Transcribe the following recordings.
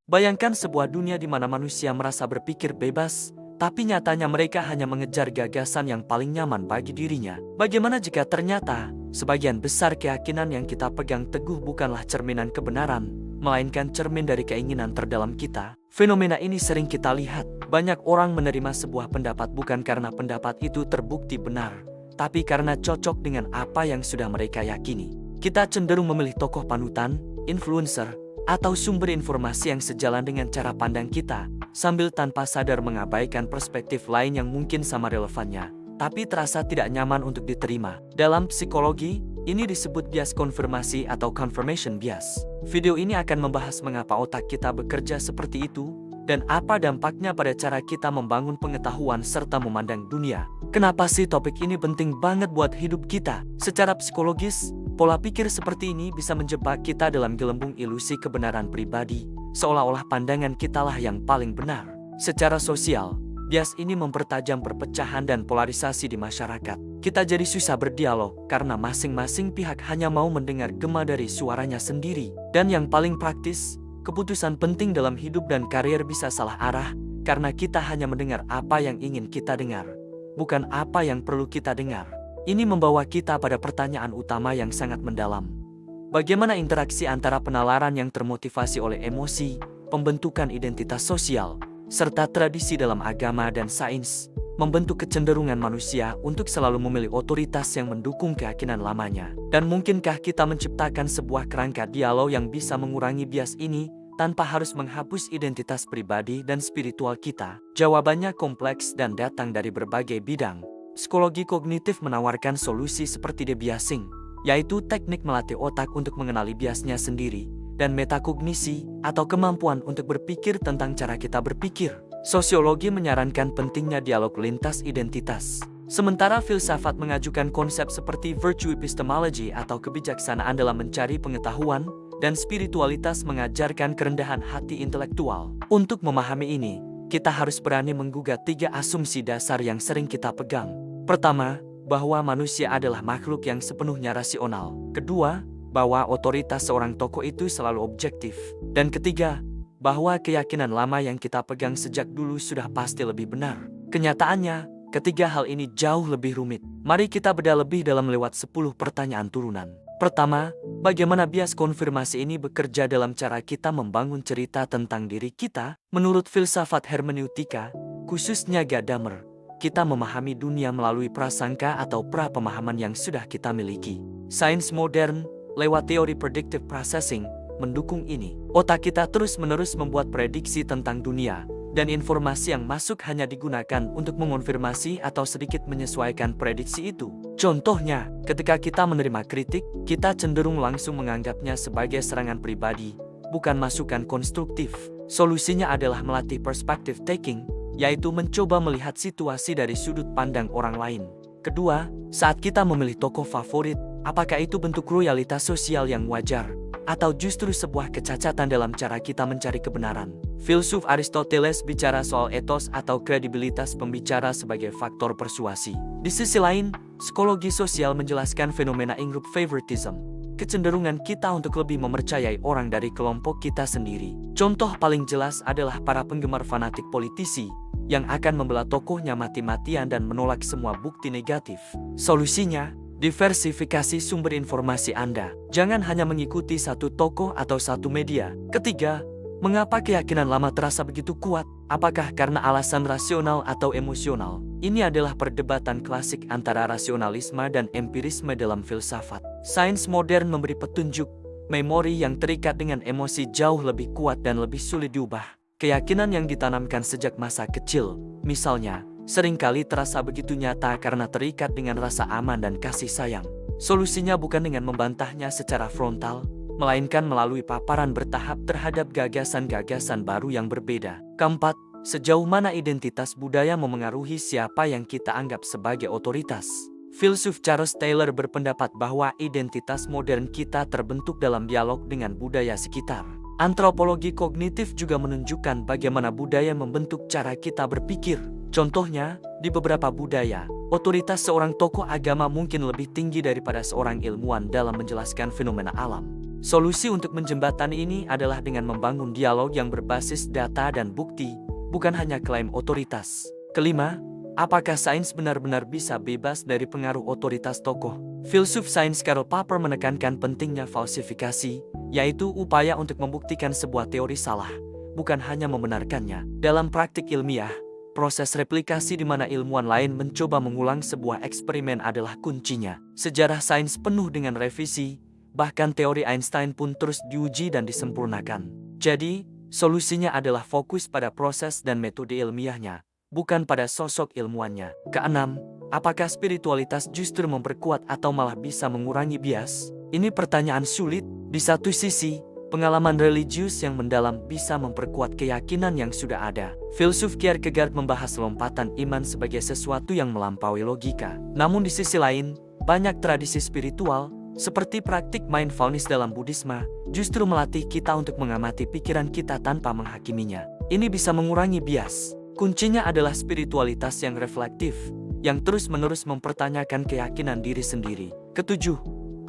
Bayangkan sebuah dunia di mana manusia merasa berpikir bebas, tapi nyatanya mereka hanya mengejar gagasan yang paling nyaman bagi dirinya. Bagaimana jika ternyata sebagian besar keyakinan yang kita pegang teguh bukanlah cerminan kebenaran, melainkan cermin dari keinginan terdalam kita? Fenomena ini sering kita lihat. Banyak orang menerima sebuah pendapat bukan karena pendapat itu terbukti benar, tapi karena cocok dengan apa yang sudah mereka yakini. Kita cenderung memilih tokoh panutan, influencer, atau sumber informasi yang sejalan dengan cara pandang kita, sambil tanpa sadar mengabaikan perspektif lain yang mungkin sama relevannya, tapi terasa tidak nyaman untuk diterima. Dalam psikologi, ini disebut bias konfirmasi atau confirmation bias. Video ini akan membahas mengapa otak kita bekerja seperti itu, dan apa dampaknya pada cara kita membangun pengetahuan serta memandang dunia. Kenapa sih topik ini penting banget buat hidup kita? Secara psikologis, pola pikir seperti ini bisa menjebak kita dalam gelembung ilusi kebenaran pribadi, seolah-olah pandangan kitalah yang paling benar. Secara sosial, bias ini mempertajam perpecahan dan polarisasi di masyarakat. Kita jadi susah berdialog karena masing-masing pihak hanya mau mendengar gema dari suaranya sendiri. Dan yang paling praktis, keputusan penting dalam hidup dan karier bisa salah arah karena kita hanya mendengar apa yang ingin kita dengar, bukan apa yang perlu kita dengar. Ini membawa kita pada pertanyaan utama yang sangat mendalam. Bagaimana interaksi antara penalaran yang termotivasi oleh emosi, pembentukan identitas sosial, serta tradisi dalam agama dan sains, membentuk kecenderungan manusia untuk selalu memilih otoritas yang mendukung keyakinan lamanya? Dan mungkinkah kita menciptakan sebuah kerangka dialog yang bisa mengurangi bias ini, tanpa harus menghapus identitas pribadi dan spiritual kita? Jawabannya kompleks dan datang dari berbagai bidang. Psikologi kognitif menawarkan solusi seperti debiasing, yaitu teknik melatih otak untuk mengenali biasnya sendiri, dan metakognisi, atau kemampuan untuk berpikir tentang cara kita berpikir. Sosiologi menyarankan pentingnya dialog lintas identitas. Sementara filsafat mengajukan konsep seperti virtue epistemology atau kebijaksanaan dalam mencari pengetahuan, dan spiritualitas mengajarkan kerendahan hati intelektual. Untuk memahami ini, kita harus berani menggugat 3 asumsi dasar yang sering kita pegang. Pertama, bahwa manusia adalah makhluk yang sepenuhnya rasional. Kedua, bahwa otoritas seorang tokoh itu selalu objektif. Dan ketiga, bahwa keyakinan lama yang kita pegang sejak dulu sudah pasti lebih benar. Kenyataannya, ketiga hal ini jauh lebih rumit. Mari kita bedah lebih dalam lewat 10 pertanyaan turunan. Pertama, bagaimana bias konfirmasi ini bekerja dalam cara kita membangun cerita tentang diri kita? Menurut filsafat hermeneutika, khususnya Gadamer, kita memahami dunia melalui prasangka atau pra-pemahaman yang sudah kita miliki. Sains modern, lewat teori predictive processing, mendukung ini. Otak kita terus-menerus membuat prediksi tentang dunia, dan informasi yang masuk hanya digunakan untuk mengonfirmasi atau sedikit menyesuaikan prediksi itu. Contohnya, ketika kita menerima kritik, kita cenderung langsung menganggapnya sebagai serangan pribadi, bukan masukan konstruktif. Solusinya adalah melatih perspective taking, yaitu mencoba melihat situasi dari sudut pandang orang lain. Kedua, saat kita memilih tokoh favorit, apakah itu bentuk loyalitas sosial yang wajar, atau justru sebuah kecacatan dalam cara kita mencari kebenaran? Filsuf Aristoteles bicara soal etos atau kredibilitas pembicara sebagai faktor persuasi. Di sisi lain, psikologi sosial menjelaskan fenomena in-group favoritism, kecenderungan kita untuk lebih mempercayai orang dari kelompok kita sendiri. Contoh paling jelas adalah para penggemar fanatik politisi, yang akan membela tokohnya mati-matian dan menolak semua bukti negatif. Solusinya, diversifikasi sumber informasi Anda. Jangan hanya mengikuti satu tokoh atau satu media. Ketiga, mengapa keyakinan lama terasa begitu kuat? Apakah karena alasan rasional atau emosional? Ini adalah perdebatan klasik antara rasionalisme dan empirisme dalam filsafat. Sains modern memberi petunjuk, memori yang terikat dengan emosi jauh lebih kuat dan lebih sulit diubah. Keyakinan yang ditanamkan sejak masa kecil, misalnya, seringkali terasa begitu nyata karena terikat dengan rasa aman dan kasih sayang. Solusinya bukan dengan membantahnya secara frontal, melainkan melalui paparan bertahap terhadap gagasan-gagasan baru yang berbeda. Keempat, sejauh mana identitas budaya memengaruhi siapa yang kita anggap sebagai otoritas? Filsuf Charles Taylor berpendapat bahwa identitas modern kita terbentuk dalam dialog dengan budaya sekitar. Antropologi kognitif juga menunjukkan bagaimana budaya membentuk cara kita berpikir. Contohnya, di beberapa budaya, otoritas seorang tokoh agama mungkin lebih tinggi daripada seorang ilmuwan dalam menjelaskan fenomena alam. Solusi untuk menjembatani ini adalah dengan membangun dialog yang berbasis data dan bukti, bukan hanya klaim otoritas. Kelima, apakah sains benar-benar bisa bebas dari pengaruh otoritas tokoh? Filsuf sains Karl Popper menekankan pentingnya falsifikasi, yaitu upaya untuk membuktikan sebuah teori salah, bukan hanya membenarkannya. Dalam praktik ilmiah, proses replikasi di mana ilmuwan lain mencoba mengulang sebuah eksperimen adalah kuncinya. Sejarah sains penuh dengan revisi, bahkan teori Einstein pun terus diuji dan disempurnakan. Jadi, solusinya adalah fokus pada proses dan metode ilmiahnya, bukan pada sosok ilmuwannya. Keenam, apakah spiritualitas justru memperkuat atau malah bisa mengurangi bias? Ini pertanyaan sulit. Di satu sisi, pengalaman religius yang mendalam bisa memperkuat keyakinan yang sudah ada. Filsuf Kierkegaard membahas lompatan iman sebagai sesuatu yang melampaui logika. Namun di sisi lain, banyak tradisi spiritual, seperti praktik mindfulness dalam Buddhisme, justru melatih kita untuk mengamati pikiran kita tanpa menghakiminya. Ini bisa mengurangi bias. Kuncinya adalah spiritualitas yang reflektif, yang terus-menerus mempertanyakan keyakinan diri sendiri. Ketujuh,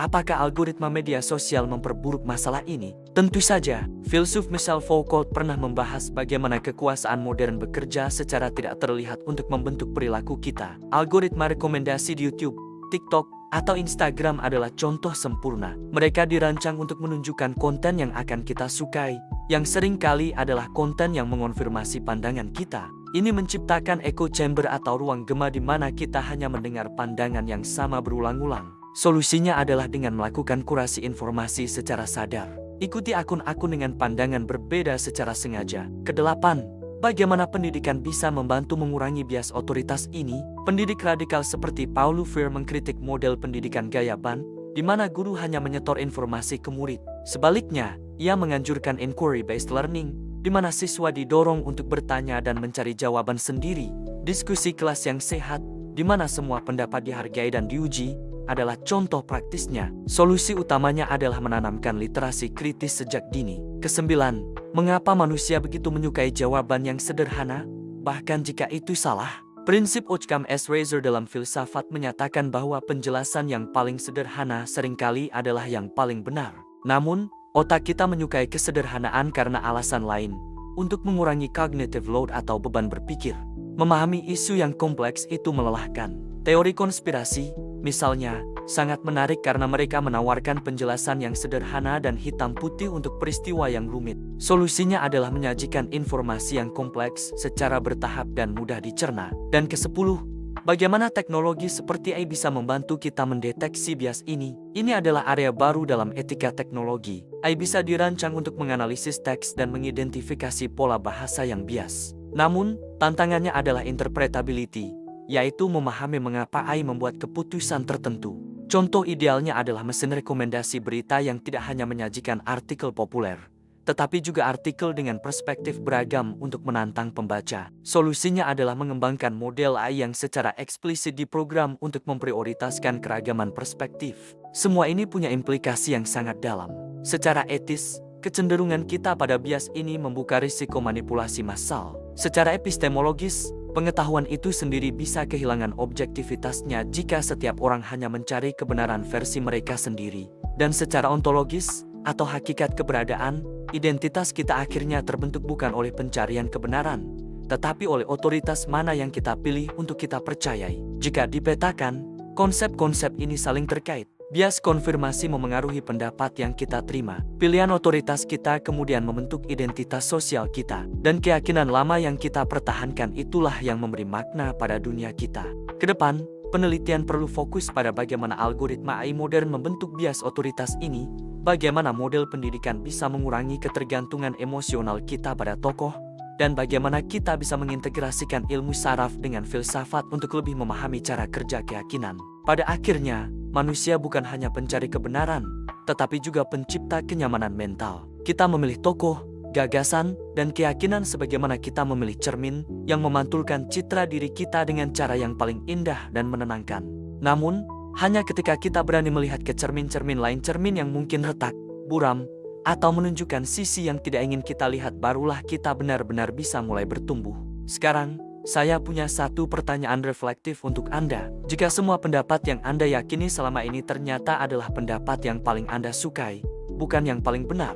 apakah algoritma media sosial memperburuk masalah ini? Tentu saja, filsuf Michel Foucault pernah membahas bagaimana kekuasaan modern bekerja secara tidak terlihat untuk membentuk perilaku kita. Algoritma rekomendasi di YouTube, TikTok, atau Instagram adalah contoh sempurna. Mereka dirancang untuk menunjukkan konten yang akan kita sukai, yang sering kali adalah konten yang mengonfirmasi pandangan kita. Ini menciptakan echo chamber atau ruang gema di mana kita hanya mendengar pandangan yang sama berulang-ulang. Solusinya adalah dengan melakukan kurasi informasi secara sadar. Ikuti akun-akun dengan pandangan berbeda secara sengaja. Kedelapan, bagaimana pendidikan bisa membantu mengurangi bias otoritas ini? Pendidik radikal seperti Paulo Freire mengkritik model pendidikan gaya Ban, di mana guru hanya menyetor informasi ke murid. Sebaliknya, ia menganjurkan inquiry-based learning, di mana siswa didorong untuk bertanya dan mencari jawaban sendiri. Diskusi kelas yang sehat, di mana semua pendapat dihargai dan diuji, adalah contoh praktisnya. Solusi utamanya adalah menanamkan literasi kritis sejak dini. Kesembilan, mengapa manusia begitu menyukai jawaban yang sederhana, bahkan jika itu salah? Prinsip Occam as Razor dalam filsafat menyatakan bahwa penjelasan yang paling sederhana seringkali adalah yang paling benar. Namun, otak kita menyukai kesederhanaan karena alasan lain, untuk mengurangi cognitive load atau beban berpikir. Memahami isu yang kompleks itu melelahkan. Teori konspirasi, misalnya, sangat menarik karena mereka menawarkan penjelasan yang sederhana dan hitam putih untuk peristiwa yang rumit. Solusinya adalah menyajikan informasi yang kompleks secara bertahap dan mudah dicerna. Dan ke-10, bagaimana teknologi seperti AI bisa membantu kita mendeteksi bias ini? Ini adalah area baru dalam etika teknologi. AI bisa dirancang untuk menganalisis teks dan mengidentifikasi pola bahasa yang bias. Namun, tantangannya adalah interpretability, yaitu memahami mengapa AI membuat keputusan tertentu. Contoh idealnya adalah mesin rekomendasi berita yang tidak hanya menyajikan artikel populer, tetapi juga artikel dengan perspektif beragam untuk menantang pembaca. Solusinya adalah mengembangkan model AI yang secara eksplisit diprogram untuk memprioritaskan keragaman perspektif. Semua ini punya implikasi yang sangat dalam. Secara etis, kecenderungan kita pada bias ini membuka risiko manipulasi massal. Secara epistemologis, pengetahuan itu sendiri bisa kehilangan objektivitasnya jika setiap orang hanya mencari kebenaran versi mereka sendiri. Dan secara ontologis, atau hakikat keberadaan, identitas kita akhirnya terbentuk bukan oleh pencarian kebenaran, tetapi oleh otoritas mana yang kita pilih untuk kita percayai. Jika dipetakan, konsep-konsep ini saling terkait. Bias konfirmasi memengaruhi pendapat yang kita terima. Pilihan otoritas kita kemudian membentuk identitas sosial kita. Dan keyakinan lama yang kita pertahankan itulah yang memberi makna pada dunia kita. Kedepan, penelitian perlu fokus pada bagaimana algoritma AI modern membentuk bias otoritas ini, bagaimana model pendidikan bisa mengurangi ketergantungan emosional kita pada tokoh, dan bagaimana kita bisa mengintegrasikan ilmu saraf dengan filsafat untuk lebih memahami cara kerja keyakinan. Pada akhirnya, manusia bukan hanya pencari kebenaran, tetapi juga pencipta kenyamanan mental. Kita memilih tokoh, gagasan, dan keyakinan sebagaimana kita memilih cermin yang memantulkan citra diri kita dengan cara yang paling indah dan menenangkan. Namun, hanya ketika kita berani melihat ke cermin-cermin lain, cermin yang mungkin retak, buram, atau menunjukkan sisi yang tidak ingin kita lihat, barulah kita benar-benar bisa mulai bertumbuh. Sekarang, saya punya satu pertanyaan reflektif untuk Anda. Jika semua pendapat yang Anda yakini selama ini ternyata adalah pendapat yang paling Anda sukai, bukan yang paling benar.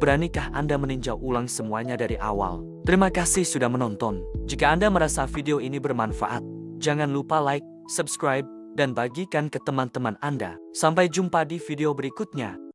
Beranikah Anda meninjau ulang semuanya dari awal? Terima kasih sudah menonton. Jika Anda merasa video ini bermanfaat, jangan lupa like, subscribe, dan bagikan ke teman-teman Anda. Sampai jumpa di video berikutnya.